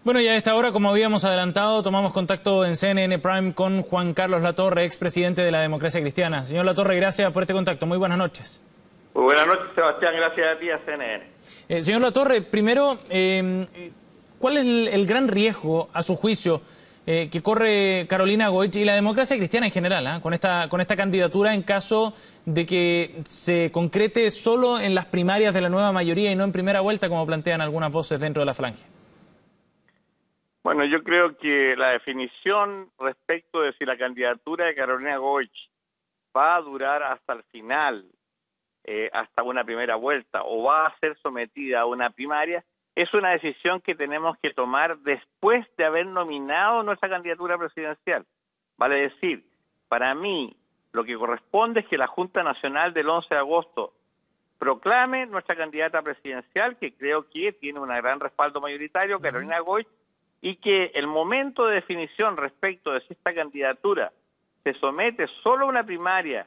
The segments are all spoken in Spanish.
Bueno, y a esta hora, como habíamos adelantado, tomamos contacto en CNN Prime con Juan Carlos Latorre, expresidente de la Democracia Cristiana. Señor Latorre, gracias por este contacto. Muy buenas noches. Muy buenas noches, Sebastián. Gracias a ti, a CNN. Señor Latorre, primero, ¿cuál es el gran riesgo, a su juicio, que corre Carolina Goich y la Democracia Cristiana en general, con esta candidatura en caso de que se concrete solo en las primarias de la nueva mayoría y no en primera vuelta, como plantean algunas voces dentro de la falange? Bueno, yo creo que la definición respecto de si la candidatura de Carolina Goich va a durar hasta el final, hasta una primera vuelta, o va a ser sometida a una primaria, es una decisión que tenemos que tomar después de haber nominado nuestra candidatura presidencial. Vale decir, para mí, lo que corresponde es que la Junta Nacional del 11 de agosto proclame nuestra candidata presidencial, que creo que tiene un gran respaldo mayoritario, Carolina Goich, y que el momento de definición respecto de si esta candidatura se somete solo a una primaria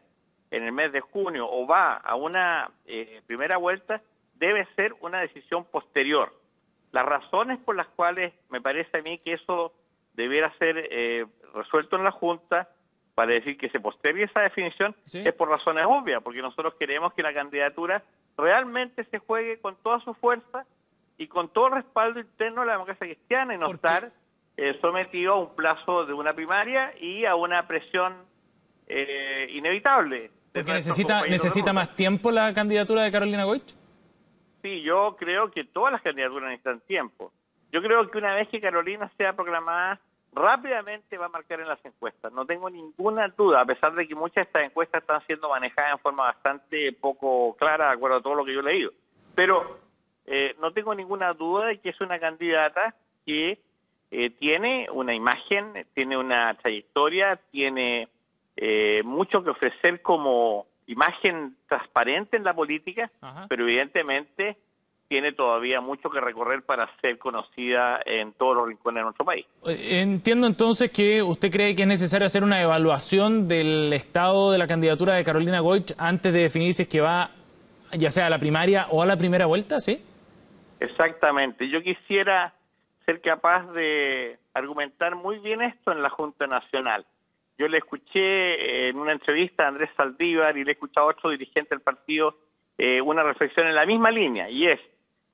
en el mes de junio o va a una primera vuelta, debe ser una decisión posterior. Las razones por las cuales me parece a mí que eso debiera ser resuelto en la Junta para decir que se postergue esa definición, ¿sí?, es por razones obvias, porque nosotros queremos que la candidatura realmente se juegue con toda su fuerza y con todo el respaldo interno de la Democracia Cristiana y no estar sometido a un plazo de una primaria y a una presión inevitable. ¿Porque necesita más tiempo la candidatura de Carolina Goich? Sí, yo creo que todas las candidaturas necesitan tiempo. Yo creo que una vez que Carolina sea proclamada, rápidamente va a marcar en las encuestas. No tengo ninguna duda, a pesar de que muchas de estas encuestas están siendo manejadas en forma bastante poco clara, de acuerdo a todo lo que yo he leído. Pero no tengo ninguna duda de que es una candidata que tiene una imagen, tiene una trayectoria, tiene mucho que ofrecer como imagen transparente en la política, pero evidentemente tiene todavía mucho que recorrer para ser conocida en todos los rincones de nuestro país. Entiendo entonces que usted cree que es necesario hacer una evaluación del estado de la candidatura de Carolina Goich antes de definir si es que va ya sea a la primaria o a la primera vuelta, ¿sí? Exactamente. Yo quisiera ser capaz de argumentar muy bien esto en la Junta Nacional. Yo le escuché en una entrevista a Andrés Saldívar y le he escuchado a otro dirigente del partido una reflexión en la misma línea, y es: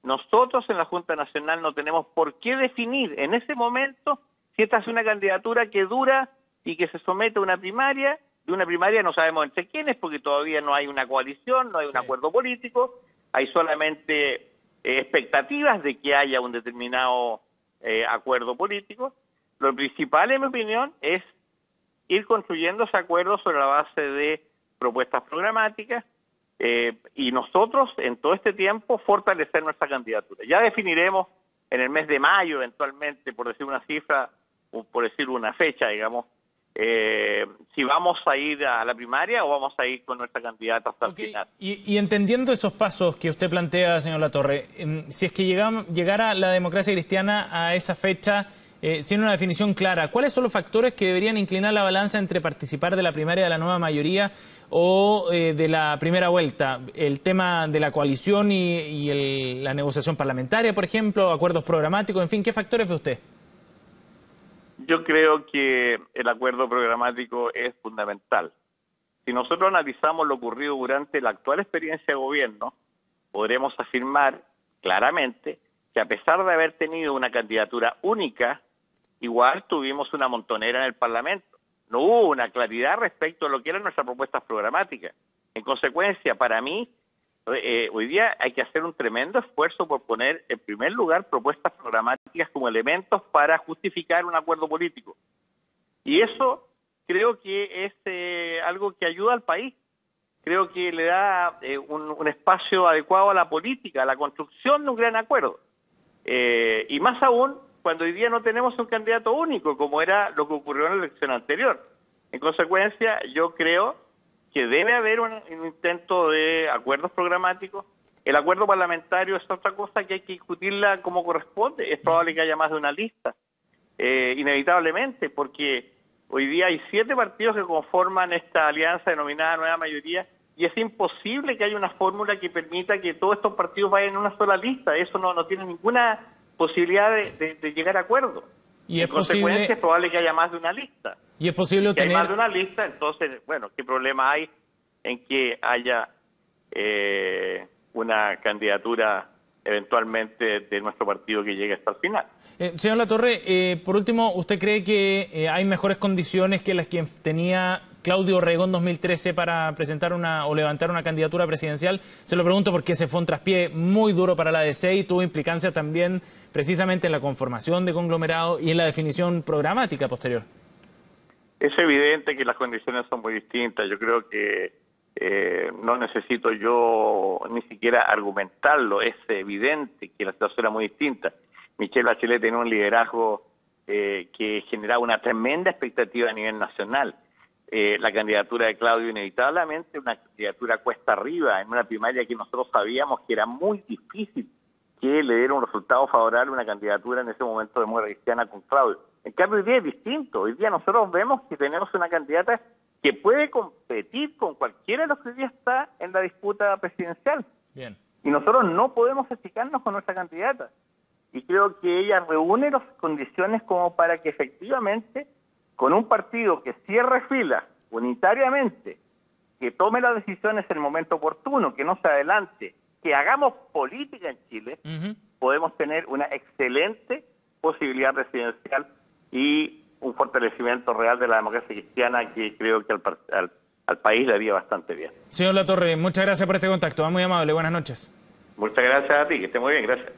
nosotros en la Junta Nacional no tenemos por qué definir en ese momento si esta es una candidatura que dura y que se somete a una primaria. De una primaria no sabemos entre quiénes, porque todavía no hay una coalición, no hay un acuerdo político, hay solamente expectativas de que haya un determinado acuerdo político. Lo principal, en mi opinión, es ir construyendo ese acuerdo sobre la base de propuestas programáticas y nosotros, en todo este tiempo, fortalecer nuestra candidatura. Ya definiremos en el mes de mayo, eventualmente, por decir una cifra, o por decir una fecha, digamos, si vamos a ir a la primaria o vamos a ir con nuestra candidata hasta el final. Y entendiendo esos pasos que usted plantea, señor Latorre, si es que llegara la Democracia Cristiana a esa fecha sin una definición clara, ¿cuáles son los factores que deberían inclinar la balanza entre participar de la primaria de la nueva mayoría o de la primera vuelta? ¿El tema de la coalición y la negociación parlamentaria, por ejemplo, acuerdos programáticos, en fin, qué factores ve usted? Yo creo que el acuerdo programático es fundamental. Si nosotros analizamos lo ocurrido durante la actual experiencia de gobierno, podremos afirmar claramente que a pesar de haber tenido una candidatura única, igual tuvimos una montonera en el Parlamento. No hubo una claridad respecto a lo que eran nuestras propuestas programáticas. En consecuencia, para mí, hoy día hay que hacer un tremendo esfuerzo por poner en primer lugar propuestas programáticas como elementos para justificar un acuerdo político. Y eso creo que es algo que ayuda al país. Creo que le da un espacio adecuado a la política, a la construcción de un gran acuerdo. Y más aún cuando hoy día no tenemos un candidato único, como era lo que ocurrió en la elección anterior. En consecuencia, yo creo que debe haber un intento de acuerdos programáticos. El acuerdo parlamentario es otra cosa que hay que discutirla como corresponde. Es probable que haya más de una lista, inevitablemente, porque hoy día hay 7 partidos que conforman esta alianza denominada Nueva Mayoría y es imposible que haya una fórmula que permita que todos estos partidos vayan en una sola lista. Eso no tiene ninguna posibilidad de llegar a acuerdo. Y en consecuencia, es probable que haya más de una lista. Y es posible Si hay obtener... más de una lista, entonces, bueno, ¿qué problema hay en que haya una candidatura eventualmente de nuestro partido que llegue hasta el final? Señor Latorre, por último, ¿usted cree que hay mejores condiciones que las que tenía Claudio Rego en 2013 para presentar o levantar una candidatura presidencial? Se lo pregunto porque se fue un traspié muy duro para la DC y tuvo implicancia también precisamente en la conformación de conglomerado y en la definición programática posterior. Es evidente que las condiciones son muy distintas. Yo creo que no necesito yo ni siquiera argumentarlo. Es evidente que la situación era muy distinta. Michelle Bachelet tenía un liderazgo que generaba una tremenda expectativa a nivel nacional. La candidatura de Claudio, inevitablemente, una candidatura cuesta arriba, en una primaria que nosotros sabíamos que era muy difícil que le diera un resultado favorable a una candidatura en ese momento de Democracia Cristiana con Claudio. En cambio, hoy día es distinto. Hoy día nosotros vemos que tenemos una candidata que puede competir con cualquiera de los que hoy día está en la disputa presidencial. Bien. Y nosotros no podemos achicarnos con nuestra candidata. Y creo que ella reúne las condiciones como para que efectivamente, con un partido que cierre filas unitariamente, que tome las decisiones en el momento oportuno, que no se adelante, que hagamos política en Chile, podemos tener una excelente posibilidad presidencial y un fortalecimiento real de la democracia cristiana que creo que al país le haría bastante bien. Señor Latorre, muchas gracias por este contacto. Muy amable. Buenas noches. Muchas gracias a ti, que esté muy bien, gracias.